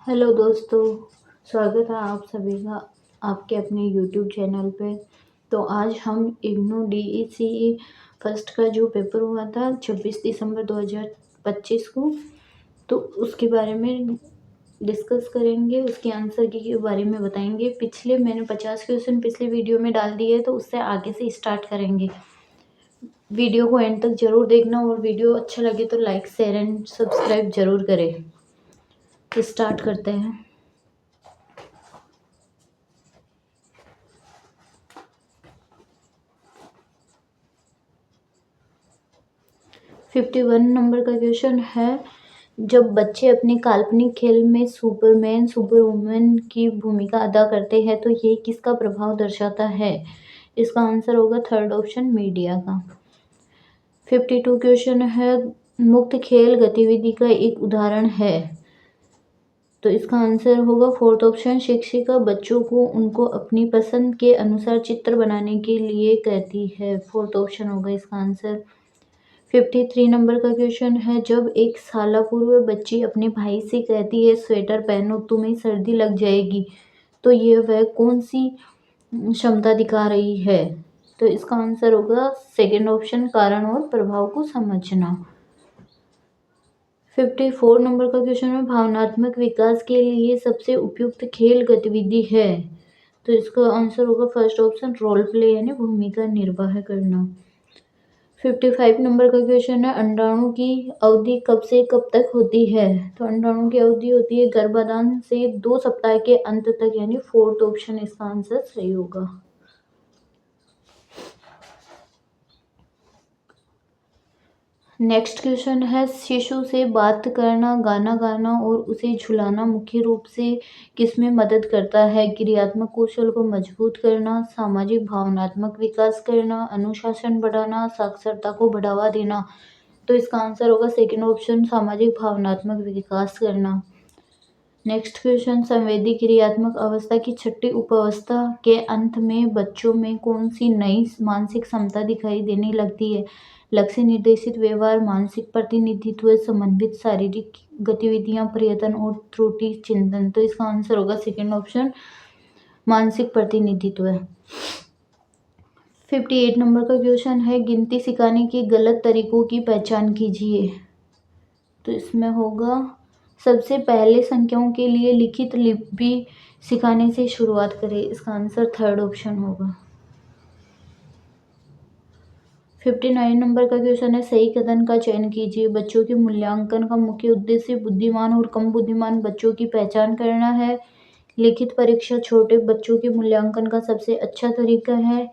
Hello दोस्तों, स्वागत है आप सभी का आपके अपने यूट्यूब चैनल पे। तो आज हम इग्नू डीईसीई फर्स्ट का जो पेपर हुआ था 26 दिसंबर 2025 को, तो उसके बारे में डिस्कस करेंगे, उसके आंसर के बारे में बताएंगे। पिछले मैंने 50 क्वेश्चन पिछले वीडियो में डाल दिए, तो उससे आगे से स्टार्ट करेंगे। वीडियो को एंड तक जरूर देखना और वीडियो अच्छा लगे तो लाइक शेयर एंड सब्सक्राइब जरूर करें। तो स्टार्ट करते हैं। 51 नंबर का क्वेश्चन है, जब बच्चे अपने काल्पनिक खेल में सुपरमैन सुपरवुमन की भूमिका अदा करते हैं तो ये किसका प्रभाव दर्शाता है? इसका आंसर होगा थर्ड ऑप्शन, मीडिया का। 52 क्वेश्चन है, मुक्त खेल गतिविधि का एक उदाहरण है, तो इसका आंसर होगा फोर्थ ऑप्शन, शिक्षिका बच्चों को उनको अपनी पसंद के अनुसार चित्र बनाने के लिए कहती है। फोर्थ ऑप्शन होगा इसका आंसर। 53 नंबर का क्वेश्चन है, जब एक साल पूर्व बच्ची अपने भाई से कहती है स्वेटर पहनो तुम्हें सर्दी लग जाएगी, तो ये वह कौन सी क्षमता दिखा रही है? तो इसका आंसर होगा सेकंड ऑप्शन, कारण और प्रभाव को समझना। 54 नंबर का क्वेश्चन है, भावनात्मक विकास के लिए सबसे उपयुक्त खेल गतिविधि है, तो इसका आंसर होगा फर्स्ट ऑप्शन, रोल प्ले यानी भूमिका निर्वाह करना। 55 नंबर का क्वेश्चन है, अंडाणु की अवधि कब से कब तक होती है? तो अंडाणु की अवधि होती है गर्भाधान से 2 सप्ताह के अंत तक, यानी फोर्थ ऑप्शन इसका आंसर सही होगा। नेक्स्ट क्वेश्चन है, शिशु से बात करना, गाना गाना और उसे झुलाना मुख्य रूप से किसमें मदद करता है? क्रियात्मक कौशल को मजबूत करना, सामाजिक भावनात्मक विकास करना, अनुशासन बढ़ाना, साक्षरता को बढ़ावा देना। तो इसका आंसर होगा सेकंड ऑप्शन, सामाजिक भावनात्मक विकास करना। नेक्स्ट क्वेश्चन, संवेदी क्रियात्मक अवस्था की छठी उपावस्था के अंत में बच्चों में कौन सी नई मानसिक क्षमता दिखाई देने लगती है? लक्ष्य निर्देशित व्यवहार, मानसिक प्रतिनिधित्व, समन्वित शारीरिक गतिविधियां, प्रयत्न और त्रुटि चिंतन। तो इसका आंसर होगा सेकंड ऑप्शन, मानसिक प्रतिनिधित्व। 58 नंबर का क्वेश्चन है, गिनती सिखाने के गलत तरीकों की पहचान कीजिए, तो इसमें होगा सबसे पहले संख्याओं के लिए लिखित लिपि सिखाने से शुरुआत करें, इसका आंसर थर्ड ऑप्शन होगा। 59 नंबर का क्वेश्चन है, सही कथन का चयन कीजिए, बच्चों के मूल्यांकन का मुख्य उद्देश्य बुद्धिमान और कम बुद्धिमान बच्चों की पहचान करना है। लिखित परीक्षा छोटे बच्चों के मूल्यांकन का सबसे अच्छा तरीका है।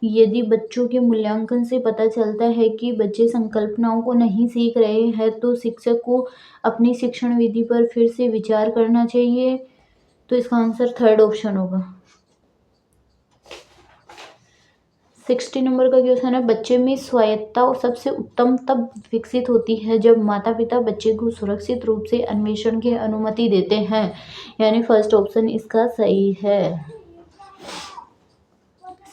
यदि बच्चों के मूल्यांकन से पता चलता है कि बच्चे संकल्पनाओं को नहीं सीख रहे हैं तो शिक्षक को अपनी शिक्षण विधि पर फिर से विचार करना चाहिए, तो इसका आंसर थर्ड ऑप्शन होगा। 60 नंबर का क्वेश्चन है, बच्चे में स्वायत्तता सबसे उत्तम तब विकसित होती है जब माता पिता बच्चे को सुरक्षित रूप से अन्वेषण की अनुमति देते हैं, यानी फर्स्ट ऑप्शन इसका सही है।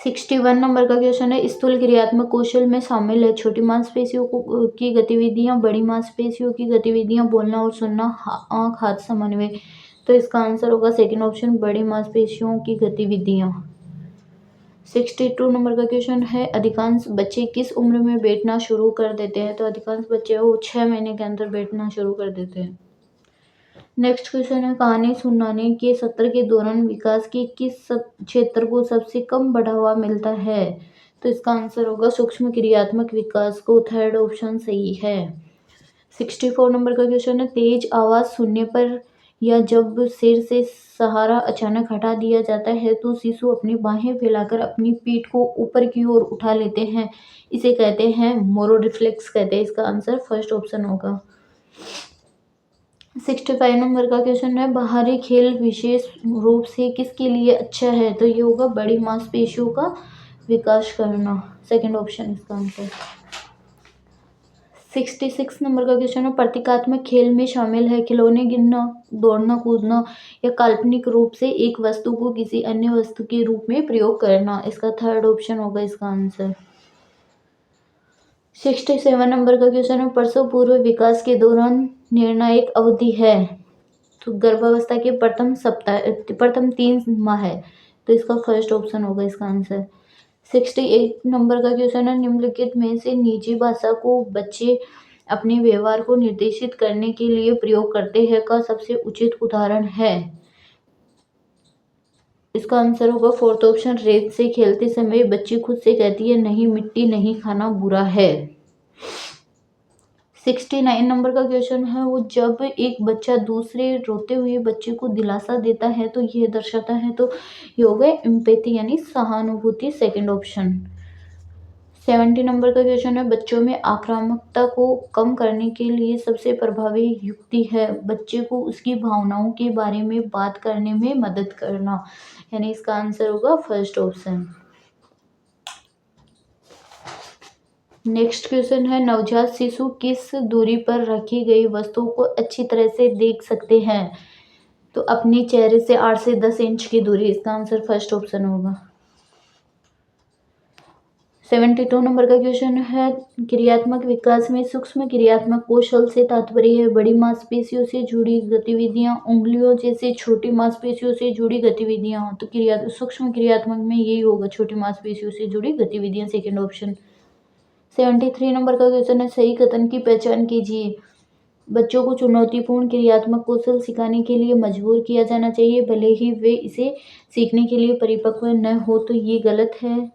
61 नंबर का क्वेश्चन है, स्थूल क्रियात्मक कौशल में शामिल है छोटी मांसपेशियों की गतिविधियां, बड़ी मांसपेशियों की गतिविधियां, बोलना और सुनना, आंख हाथ समन्वय। तो इसका आंसर होगा सेकंड ऑप्शन, बड़ी मांसपेशियों की गतिविधियां। 62 नंबर का क्वेश्चन है, अधिकांश बच्चे किस उम्र में बैठना शुरू कर देते हैं? तो अधिकांश बच्चे वो 6 महीने के अंदर बैठना शुरू कर देते हैं। नेक्स्ट क्वेश्चन है, कहानी सुनाने के सत्र के दौरान विकास के किस क्षेत्र को सबसे कम बढ़ावा मिलता है? तो इसका आंसर होगा सूक्ष्म क्रियात्मक विकास को, थर्ड ऑप्शन सही है। 64 नंबर का क्वेश्चन है, तेज आवाज सुनने पर या जब सिर से सहारा अचानक हटा दिया जाता है तो शिशु अपनी बाहें फैलाकर अपनी पीठ को ऊपर की ओर उठा लेते हैं, इसे कहते हैं मोरो रिफ्लेक्स कहते हैं, इसका आंसर फर्स्ट ऑप्शन होगा। 65 नंबर का क्वेश्चन है, बाहरी खेल विशेष रूप से किसके लिए अच्छा है? तो ये होगा बड़ी मांसपेशियों का विकास करना, सेकंड ऑप्शन इसका आंसर। 66 नंबर का क्वेश्चन है, प्रतीकात्मक खेल में शामिल है खिलौने गिनना, दौड़ना कूदना या काल्पनिक रूप से एक वस्तु को किसी अन्य वस्तु के रूप में प्रयोग करना, इसका थर्ड ऑप्शन होगा इसका आंसर। 67 नंबर का क्वेश्चन है, प्रसव पूर्व विकास के दौरान निर्णायक अवधि है, तो गर्भावस्था के प्रथम 3 माह है, तो इसका फर्स्ट ऑप्शन होगा इसका आंसर। 68 नंबर का क्वेश्चन है, निम्नलिखित में से निजी भाषा को बच्चे अपने व्यवहार को निर्देशित करने के लिए प्रयोग करते हैं का सबसे उचित उदाहरण है। इसका आंसर होगा फोर्थ ऑप्शन, रेत से खेलते समय बच्ची खुद से कहती है नहीं मिट्टी नहीं खाना बुरा है। 69 नंबर का क्वेश्चन है, वो जब एक बच्चा दूसरे रोते हुए बच्चे को दिलासा देता है तो यह दर्शाता है, तो ये हो गया एम्पैथी यानी सहानुभूति, सेकंड ऑप्शन। 70 नंबर का क्वेश्चन है, बच्चों में आक्रामकता को कम करने के लिए सबसे प्रभावी युक्ति है बच्चे को उसकी भावनाओं के बारे में बात करने में मदद करना, यानी इसका आंसर होगा फर्स्ट ऑप्शन। नेक्स्ट क्वेश्चन है, नवजात शिशु किस दूरी पर रखी गई वस्तुओं को अच्छी तरह से देख सकते हैं, तो अपने चेहरे से 8 से 10 इंच की दूरी, इसका आंसर फर्स्ट ऑप्शन होगा। 72 नंबर का क्वेश्चन है, क्रियात्मक विकास में सूक्ष्म क्रियात्मक कौशल से तात्पर्य है बड़ी मांसपेशियों से जुड़ी गतिविधियां, उंगलियों जैसे छोटी मांसपेशियों से जुड़ी गतिविधियां, तो सूक्ष्म क्रियात्मक में यही होगा, छोटी मांसपेशियों से जुड़ी गतिविधियां, सेकेंड ऑप्शन। 73 नंबर का क्वेश्चन है, सही कथन की पहचान कीजिए। बच्चों को चुनौतीपूर्ण क्रियात्मक कौशल सिखाने के लिए मजबूर किया जाना चाहिए भले ही वे इसे सीखने के लिए परिपक्व न हो, तो ये गलत है।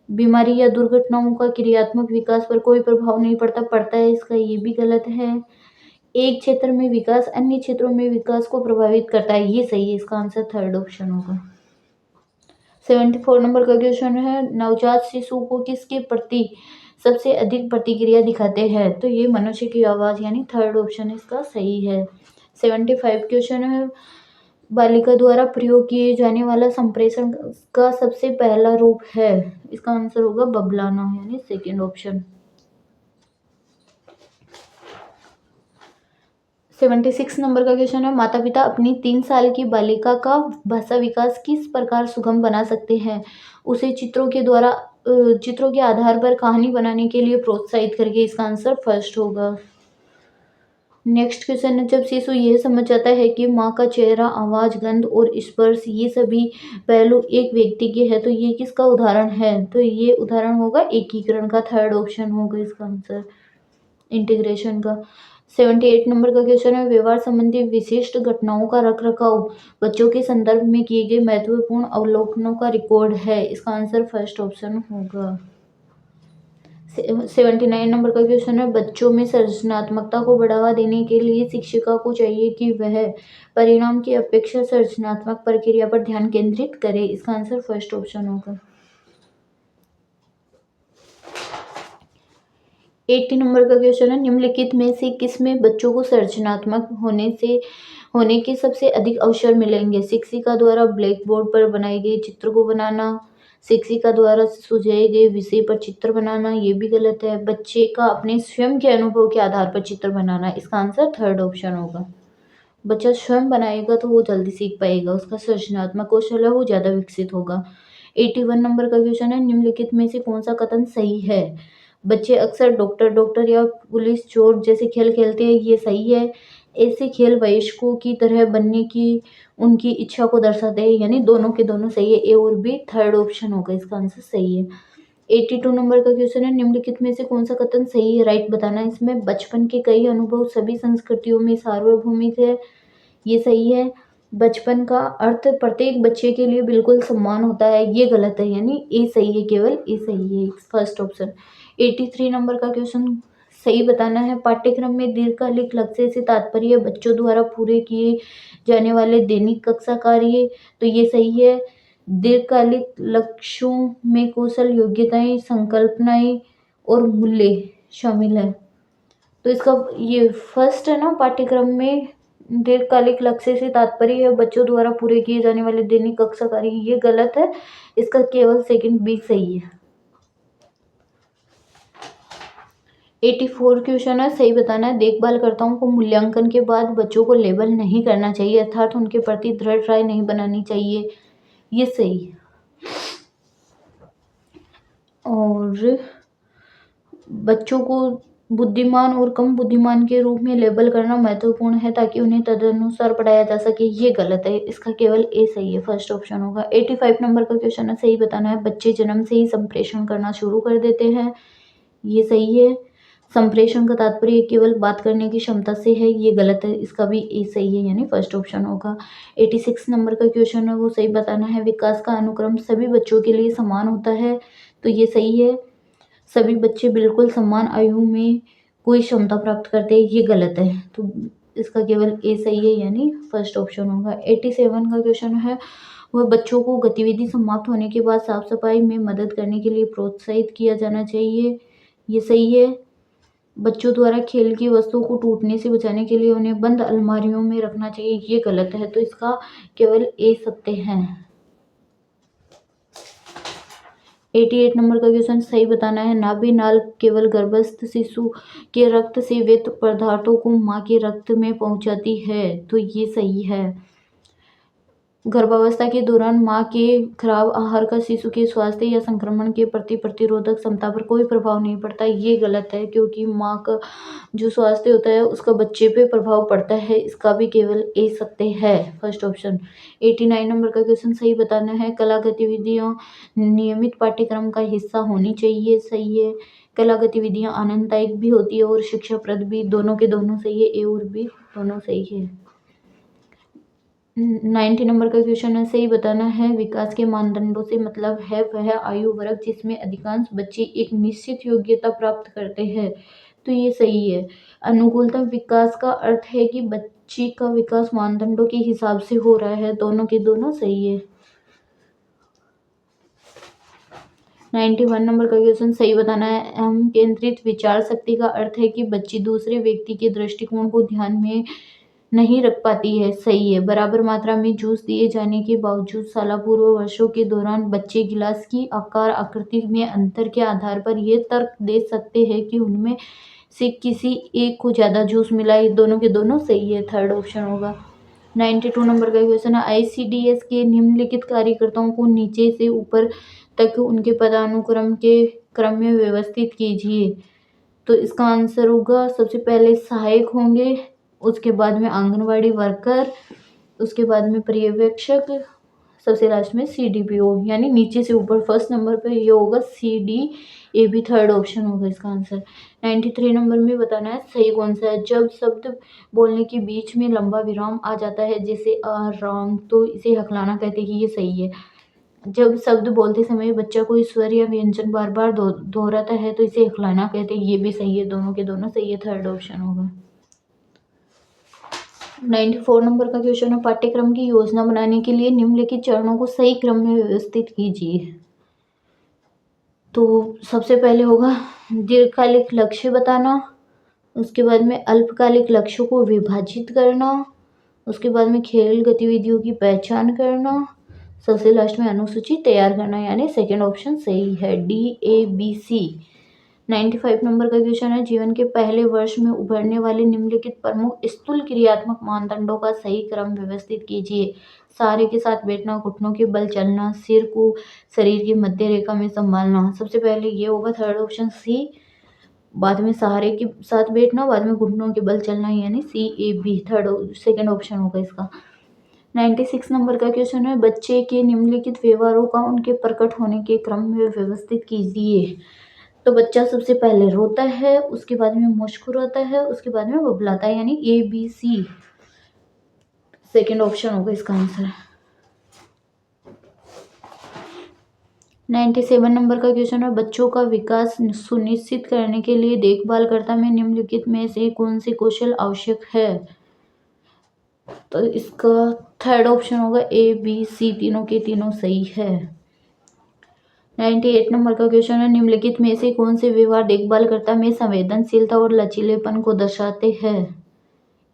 बीमारी या दुर्घटनाओं का क्रियात्मक विकास पर कोई प्रभाव नहीं पड़ता है, इसका ये भी गलत है। एक क्षेत्र में विकास अन्य क्षेत्रों में विकास को प्रभावित करता है, ये सही है, इसका आंसर थर्ड ऑप्शन होगा। 74 नंबर का क्वेश्चन है, नवजात शिशु को किसके प्रति सबसे अधिक प्रतिक्रिया दिखाते हैं, तो ये मनुष्य की आवाज़, यानी थर्ड ऑप्शन इसका सही है। 75 क्वेश्चन है, बालिका द्वारा प्रयोग किए जाने वाला संप्रेषण का सबसे पहला रूप है, इसका आंसर होगा बबलाना, यानी सेकेंड ऑप्शन। 76 नंबर का क्वेश्चन है, माता पिता अपनी 3 साल की बालिका का भाषा विकास किस प्रकार सुगम बना सकते हैं, उसे चित्रों के आधार पर कहानी बनाने के लिए प्रोत्साहित करके, इसका आंसर फर्स्ट होगा। नेक्स्ट क्वेश्चन है, जब शिशु यह समझ जाता है कि माँ का चेहरा, आवाज, गंध और स्पर्श ये सभी पहलू एक व्यक्ति के हैं, तो ये किसका उदाहरण है, तो ये उदाहरण होगा एकीकरण का, थर्ड ऑप्शन होगा इसका आंसर, इंटीग्रेशन का। 78 नंबर का क्वेश्चन है, व्यवहार संबंधी विशिष्ट घटनाओं का रखरखाव बच्चों के संदर्भ में किए गए महत्वपूर्ण अवलोकनों का रिकॉर्ड है, इसका आंसर फर्स्ट ऑप्शन होगा। 79 नंबर का क्वेश्चन है, बच्चों में सृजनात्मकता को बढ़ावा देने के लिए शिक्षिका को चाहिए कि वह परिणाम की अपेक्षा सृजनात्मक प्रक्रिया पर ध्यान केंद्रित करे, इसका आंसर फर्स्ट ऑप्शन होगा। 80 नंबर का क्वेश्चन है, निम्नलिखित में से किसमें बच्चों को सृजनात्मक होने के सबसे अधिक अवसर मिलेंगे, शिक्षिका द्वारा ब्लैक बोर्ड पर बनाए गए चित्र को बनाना, शिक्षिका द्वारा सुझाए गए विषय पर चित्र बनाना, ये भी गलत है। बच्चे का अपने स्वयं के अनुभव के आधार पर चित्र बनाना, इसका आंसर थर्ड ऑप्शन होगा। बच्चा स्वयं बनाएगा तो वो जल्दी सीख पाएगा, उसका सृजनात्मक कौशल है वो ज़्यादा विकसित होगा। 81 नंबर का क्वेश्चन है, निम्नलिखित में से कौन सा कथन सही है, बच्चे अक्सर डॉक्टर या पुलिस चोर जैसे खेल खेलते हैं, ये सही है। ऐसे खेल वयस्कों की तरह बनने की उनकी इच्छा को दर्शाते हैं, यानी दोनों के दोनों सही है, ए और बी, थर्ड ऑप्शन होगा इसका आंसर सही है। 82 नंबर का क्वेश्चन है, निम्नलिखित में से कौन सा कथन सही है, राइट बताना। इसमें बचपन के कई अनुभव सभी संस्कृतियों में सार्वभौमिक है, ये सही है। बचपन का अर्थ प्रत्येक बच्चे के लिए बिल्कुल समान होता है, ये गलत है, यानी ए सही है, केवल ए सही है, फर्स्ट ऑप्शन। 83 नंबर का क्वेश्चन सही बताना है, पाठ्यक्रम में दीर्घकालिक लक्ष्य से तात्पर्य बच्चों द्वारा पूरे किए जाने वाले दैनिक कक्षा कार्य, तो ये सही है। दीर्घकालिक लक्ष्यों में कौशल, योग्यताएं, संकल्पनाएं और मूल्य शामिल है, तो इसका ये फर्स्ट है ना, पाठ्यक्रम में दीर्घकालिक लक्ष्य से तात्पर्य बच्चों द्वारा पूरे किए जाने वाले दैनिक कक्षा कार्य, ये गलत है, इसका केवल सेकंड बी सही है। 84 क्वेश्चन है, सही बताना है, देखभालकर्ताओं को मूल्यांकन के बाद बच्चों को लेबल नहीं करना चाहिए, अर्थात उनके प्रति दृढ़ राय नहीं बनानी चाहिए, ये सही है। और बच्चों को बुद्धिमान और कम बुद्धिमान के रूप में लेबल करना महत्वपूर्ण है ताकि उन्हें तदनुसार पढ़ाया जा सके, ये गलत है। इसका केवल ए सही है, फर्स्ट ऑप्शन होगा। 85 नंबर का क्वेश्चन है, सही बताना है। बच्चे जन्म से ही संप्रेषण करना शुरू कर देते हैं, ये सही है। संप्रेषण का तात्पर्य केवल बात करने की क्षमता से है, ये गलत है। इसका भी ए सही है, यानी फर्स्ट ऑप्शन होगा। 86 नंबर का क्वेश्चन है, वो सही बताना है। विकास का अनुक्रम सभी बच्चों के लिए समान होता है, तो ये सही है। सभी बच्चे बिल्कुल समान आयु में कोई क्षमता प्राप्त करते हैं, ये गलत है। तो इसका केवल ए सही है, यानी फर्स्ट ऑप्शन होगा। 87 का क्वेश्चन है, वह बच्चों को गतिविधि समाप्त होने के बाद साफ सफाई में मदद करने के लिए प्रोत्साहित किया जाना चाहिए, ये सही है। बच्चों द्वारा खेल की वस्तुओं को टूटने से बचाने के लिए उन्हें बंद अलमारियों में रखना चाहिए, ये गलत है। तो इसका केवल ए सत्य है। 88 नंबर का क्वेश्चन सही बताना है। नाभि नाल केवल गर्भस्थ शिशु के रक्त से वेत पदार्थों को मां के रक्त में पहुंचाती है, तो ये सही है। गर्भावस्था के दौरान मां के खराब आहार का शिशु के स्वास्थ्य या संक्रमण के प्रति प्रतिरोधक क्षमता पर कोई प्रभाव नहीं पड़ता, ये गलत है, क्योंकि मां का जो स्वास्थ्य होता है उसका बच्चे पे प्रभाव पड़ता है। इसका भी केवल ए सत्य है, फर्स्ट ऑप्शन। 89 नंबर का क्वेश्चन सही बताना है। कला गतिविधियां नियमित पाठ्यक्रम का हिस्सा होनी चाहिए, सही है। कला गतिविधियां आनंददायक भी होती है और शिक्षाप्रद भी, दोनों के दोनों सही है, ए और बी दोनों सही है। 90 नंबर का क्वेश्चन है, सही बताना है। विकास के मानदंडों से मतलब है वह आयु वर्ग जिसमें अधिकांश बच्चे एक निश्चित योग्यता प्राप्त करते हैं, तो ये सही है। अनुकूलतम विकास का अर्थ है कि बच्चे का विकास मानदंडों के हिसाब से हो रहा है, दोनों के दोनों सही है। 91 नंबर का क्वेश्चन सही बताना है। हम केंद्रित विचार शक्ति का अर्थ है कि बच्ची दूसरे व्यक्ति के दृष्टिकोण को ध्यान में नहीं रख पाती है, सही है। बराबर मात्रा में जूस दिए जाने के बावजूद शालापूर्व वर्षों के दौरान बच्चे गिलास की आकार आकृति में अंतर के आधार पर यह तर्क दे सकते हैं कि उनमें से किसी एक को ज्यादा जूस मिला है, दोनों के दोनों सही है, थर्ड ऑप्शन होगा। 92 नंबर का क्वेश्चन है, आईसीडीएस के निम्नलिखित कार्यकर्ताओं को नीचे से ऊपर तक उनके पदानुक्रम के क्रम में व्यवस्थित कीजिए। तो इसका आंसर होगा, सबसे पहले सहायक होंगे, उसके बाद में आंगनवाड़ी वर्कर, उसके बाद में पर्यवेक्षक, सबसे लास्ट में सीडीपीओ, यानी नीचे से ऊपर। फर्स्ट नंबर पे ये होगा सीडी, ए भी थर्ड ऑप्शन होगा इसका आंसर। 93 नंबर में बताना है सही कौन सा है। जब शब्द बोलने के बीच में लंबा विराम आ जाता है, जैसे आराम, तो इसे हकलाना कहते हैं, ये सही है। जब शब्द बोलते समय बच्चा कोई स्वर या व्यंजन बार बार दोहराता है, तो इसे हकलाना कहते हैं, ये भी सही है, दोनों के दोनों सही है, थर्ड ऑप्शन होगा। 94 नंबर का क्वेश्चन है, पाठ्यक्रम की योजना बनाने के लिए निम्नलिखित चरणों को सही क्रम में व्यवस्थित कीजिए। तो सबसे पहले होगा दीर्घकालिक लक्ष्य बताना, उसके बाद में अल्पकालिक लक्ष्यों को विभाजित करना, उसके बाद में खेल गतिविधियों की पहचान करना, सबसे लास्ट में अनुसूची तैयार करना, यानी सेकंड ऑप्शन सही है, DABC। 95 नंबर का क्वेश्चन है, जीवन के पहले वर्ष में उभरने वाले निम्नलिखित प्रमुख स्थूल क्रियात्मक मानदंडों का सही क्रम व्यवस्थित कीजिए। सहारे के साथ बैठना, घुटनों के बल चलना, सिर को शरीर की मध्य रेखा में संभालना। सबसे पहले ये होगा थर्ड ऑप्शन सी, बाद में सहारे के साथ बैठना, बाद में घुटनों के बल चलना, यानी CAB थर्ड सेकंड ऑप्शन होगा इसका। 96 नंबर का क्वेश्चन है, बच्चे के निम्नलिखित व्यवहारों का उनके प्रकट होने के क्रम में व्यवस्थित कीजिए। तो बच्चा सबसे पहले रोता है, उसके बाद में मुस्कुराता है, उसके बाद में बबलाता है, यानी ABC सेकंड ऑप्शन होगा इसका आंसर। 97 नंबर का क्वेश्चन है, बच्चों का विकास सुनिश्चित करने के लिए देखभालकर्ता में निम्नलिखित में से कौन से कौशल आवश्यक है। तो इसका थर्ड ऑप्शन होगा ABC, तीनों के तीनों सही है। 98 नंबर का क्वेश्चन है, निम्नलिखित में से कौन से व्यवहार देखभालकर्ता में संवेदनशीलता और लचीलेपन को दर्शाते हैं।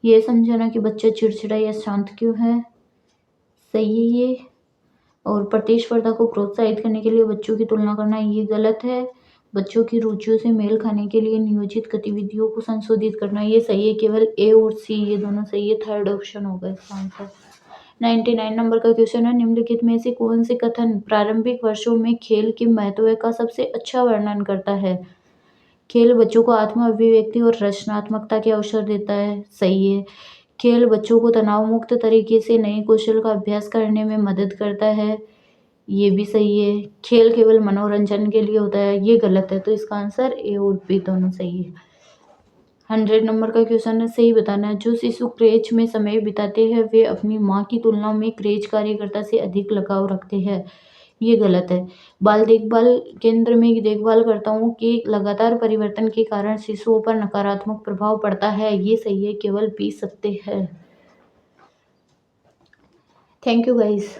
ये समझना कि बच्चा चिड़चिड़ा या शांत क्यों है, सही है ये। और प्रतिस्पर्धा को प्रोत्साहित करने के लिए बच्चों की तुलना करना, ये गलत है। बच्चों की रुचियों से मेल खाने के लिए नियोजित गतिविधियों को संशोधित करना, ये सही है। केवल A और C ये दोनों सही है, थर्ड ऑप्शन होगा इसका आंसर। 99 नंबर का क्वेश्चन है, निम्नलिखित में से कौन से कथन प्रारंभिक वर्षों में खेल के महत्व का सबसे अच्छा वर्णन करता है। खेल बच्चों को आत्म अभिव्यक्ति और रचनात्मकता के अवसर देता है, सही है। खेल बच्चों को तनाव मुक्त तरीके से नए कौशल का अभ्यास करने में मदद करता है, ये भी सही है। खेल केवल मनोरंजन के लिए होता है, ये गलत है। तो इसका आंसर ए और बी दोनों सही है। 100 नंबर का क्वेश्चन है, सही बताना है। जो शिशु क्रेच में समय बिताते हैं वे अपनी माँ की तुलना में क्रेच कार्यकर्ता से अधिक लगाव रखते हैं, ये गलत है। बाल देखभाल केंद्र में देखभालकर्ताओं के लगातार परिवर्तन के कारण शिशुओं पर नकारात्मक प्रभाव पड़ता है, ये सही है। केवल बी सत्य है। Thank you guys.